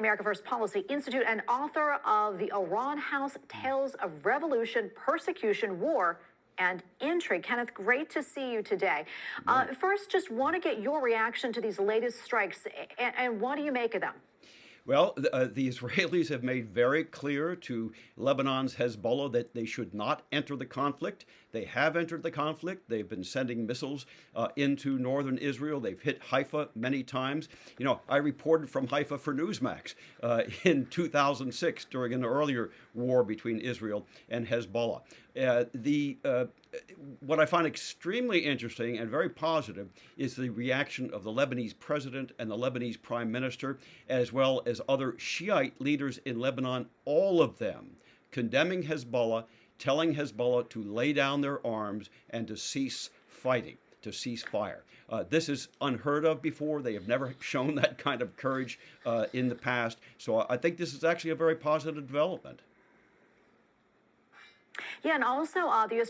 America First Policy Institute and author of The Iran House: Tales of Revolution, Persecution, War, and Intrigue. Kenneth, great to see you today. First, just want to get your reaction to these latest strikes, and what do you make of them? Well, the Israelis have made very clear to Lebanon's Hezbollah that they should not enter the conflict. They have entered the conflict. They've been sending missiles into northern Israel. They've hit Haifa many times. You know, I reported from Haifa for Newsmax in 2006 during an earlier war between Israel and Hezbollah. What I find extremely interesting and very positive is the reaction of the Lebanese president and the Lebanese prime minister, as well as other Shiite leaders in Lebanon, all of them condemning Hezbollah, telling Hezbollah to lay down their arms and to cease fighting, to cease fire. This is unheard of before. They have never shown that kind of courage in the past. So I think this is actually a very positive development. Yeah, and also the U.S.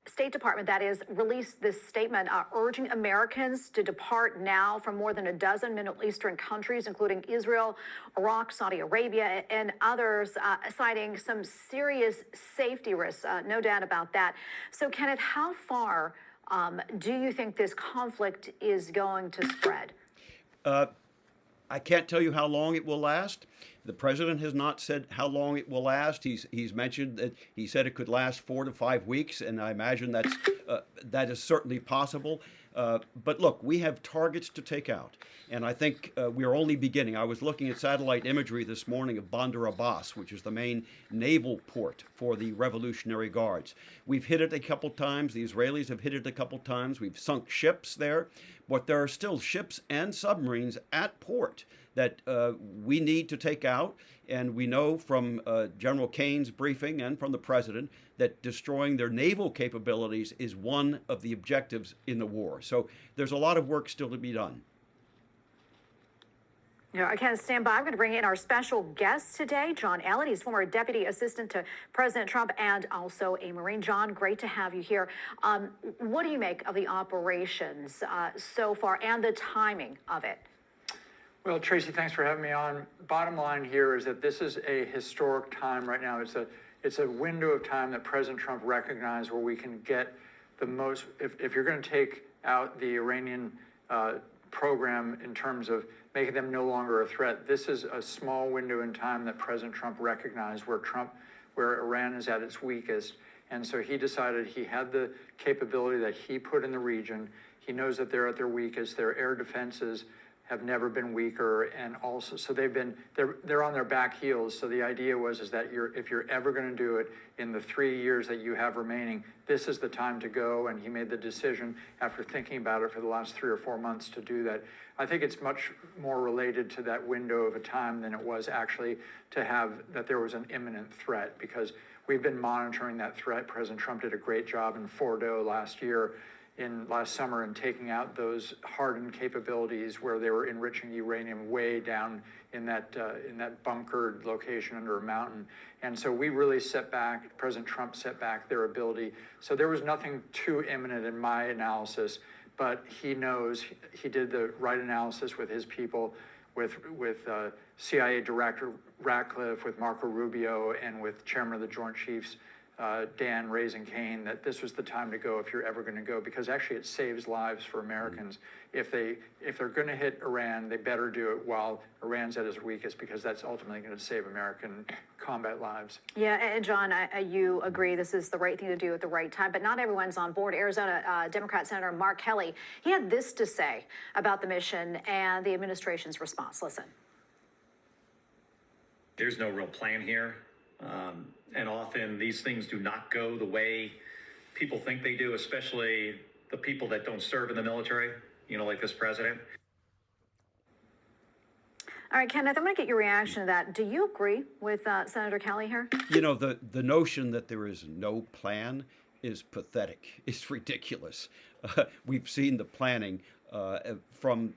State Department, that is, released this statement urging Americans to depart now from more than a dozen Middle Eastern countries, including Israel, Iraq, Saudi Arabia, and others, citing some serious safety risks, no doubt about that. So, Kenneth, how far do you think this conflict is going to spread? I can't tell you how long it will last. The president has not said how long it will last. He's mentioned that he said it could last 4 to 5 weeks, and I imagine that is certainly possible. But look, we have targets to take out, and I think we are only beginning. I was looking at satellite imagery this morning of Bandar Abbas, which is the main naval port for the Revolutionary Guards. We've hit it a couple times. The Israelis have hit it a couple times. We've sunk ships there, but there are still ships and submarines at port that we need to take out. And we know from General Kane's briefing and from the president that destroying their naval capabilities is one of the objectives in the war. So there's a lot of work still to be done. You know, I can't stand by. I'm going to bring in our special guest today, John Elliott. He's former deputy assistant to President Trump and also a Marine. John, great to have you here. What do you make of the operations so far and the timing of it? Well, Tracy, thanks for having me on. Bottom line here is that this is a historic time right now. It's a window of time that President Trump recognized where we can get the most, if you're going to take out the Iranian program in terms of making them no longer a threat, this is a small window in time that President Trump recognized where Iran is at its weakest. And so he decided he had the capability that he put in the region. He knows that they're at their weakest. Their air defenses have never been weaker, and also so they're on their back heels. So the idea is that if you're ever going to do it in the 3 years that you have remaining, this is the time to go. And he made the decision after thinking about it for the last 3 or 4 months to do that. I think it's much more related to that window of a time than it was actually to have that there was an imminent threat, because we've been monitoring that threat. President Trump did a great job in Fordo last summer in taking out those hardened capabilities where they were enriching uranium way down in that bunkered location under a mountain. And so we really President Trump set back their ability. So there was nothing too imminent in my analysis, but he knows he did the right analysis with his people, with CIA Director Ratcliffe, with Marco Rubio, and with Chairman of the Joint Chiefs, Dan Raising Kane, that this was the time to go if you're ever going to go, because actually it saves lives for Americans. If they're going to hit Iran, they better do it while Iran's at its weakest, because that's ultimately going to save American combat lives. Yeah, and John, you agree this is the right thing to do at the right time, but not everyone's on board. Arizona Democrat Senator Mark Kelly, he had this to say about the mission and the administration's response. Listen. There's no real plan here. And often these things do not go the way people think they do, especially the people that don't serve in the military, like this president. All right, Kenneth, I'm going to get your reaction to that. Do you agree with Senator Kelly here? You know, the notion that there is no plan is pathetic. It's ridiculous. We've seen the planning from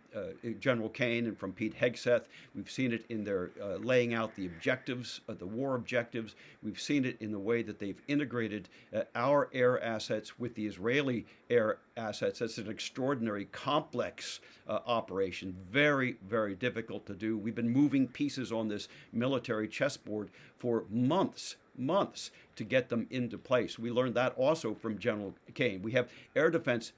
General Kane and from Pete Hegseth. We've seen it in their laying out the objectives, the war objectives. We've seen it in the way that they've integrated our air assets with the Israeli air assets. That's an extraordinary, complex operation, very, very difficult to do. We've been moving pieces on this military chessboard for months to get them into place. We learned that also from General Kane. We have air defense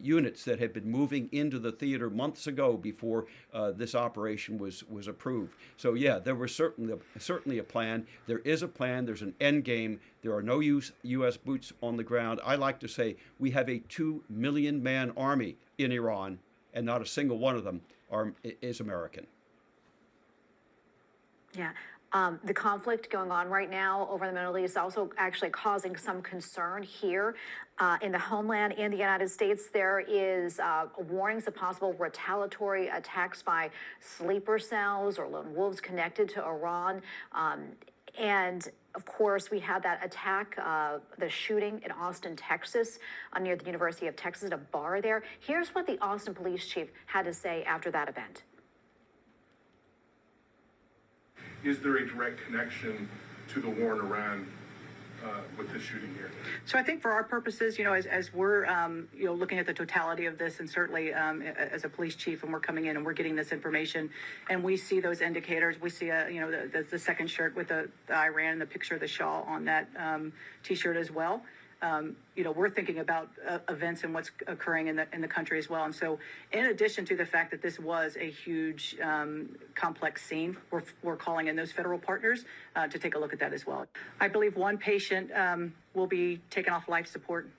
units that had been moving into the theater months ago before this operation was approved. So yeah, there was certainly a plan. There is a plan. There's an end game. There are no U.S. boots on the ground. I like to say we have a 2 million man army in Iran, and not a single one of them is American. Yeah. The conflict going on right now over the Middle East also actually causing some concern here in the homeland in the United States. There is warnings of possible retaliatory attacks by sleeper cells or lone wolves connected to Iran. And of course, we had that attack, the shooting in Austin, Texas, near the University of Texas at a bar there. Here's what the Austin police chief had to say after that event. Is there a direct connection to the war in Iran with the shooting here? So I think for our purposes, as we're, looking at the totality of this, and certainly as a police chief, and we're coming in and we're getting this information, and we see those indicators, we see, the second shirt with the Iran, the picture of the Shah on that T-shirt as well. We're thinking about events and what's occurring in the country as well. And so, in addition to the fact that this was a huge, complex scene, we're calling in those federal partners to take a look at that as well. I believe one patient will be taken off life support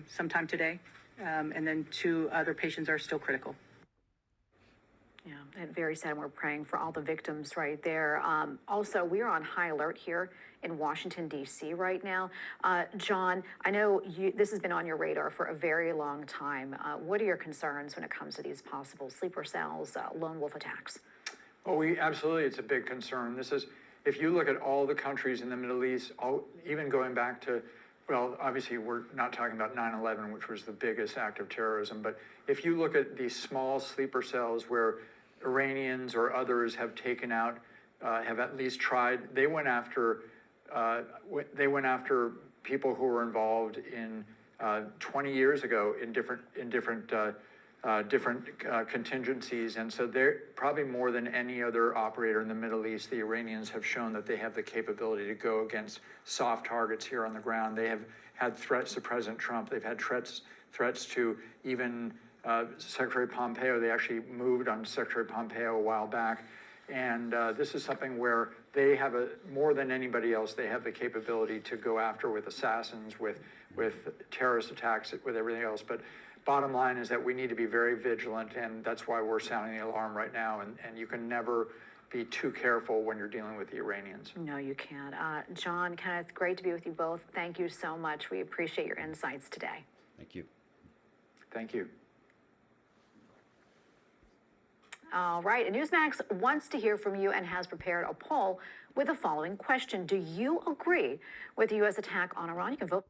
sometime today, and then 2 other patients are still critical. Yeah, and very sad. We're praying for all the victims right there. Also, we are on high alert here in Washington, D.C. right now. John, I know this has been on your radar for a very long time. What are your concerns when it comes to these possible sleeper cells, lone wolf attacks? Oh, absolutely, it's a big concern. If you look at all the countries in the Middle East, even going back to, well, obviously we're not talking about 9/11, which was the biggest act of terrorism, but if you look at these small sleeper cells where Iranians or others have taken out, have at least tried, they went after people who were involved in 20 years ago in different contingencies. And so they're probably more than any other operator in the Middle East, the Iranians have shown that they have the capability to go against soft targets here on the ground. They have had threats to President Trump. They've had threats to even Secretary Pompeo. They actually moved on Secretary Pompeo a while back. And this is something where they have more than anybody else, they have the capability to go after with assassins, with terrorist attacks, with everything else. But bottom line is that we need to be very vigilant, and that's why we're sounding the alarm right now. And you can never be too careful when you're dealing with the Iranians. No, you can't. John, Kenneth, great to be with you both. Thank you so much. We appreciate your insights today. Thank you. Thank you. All right, and Newsmax wants to hear from you and has prepared a poll with the following question. Do you agree with the U.S. attack on Iran? You can vote.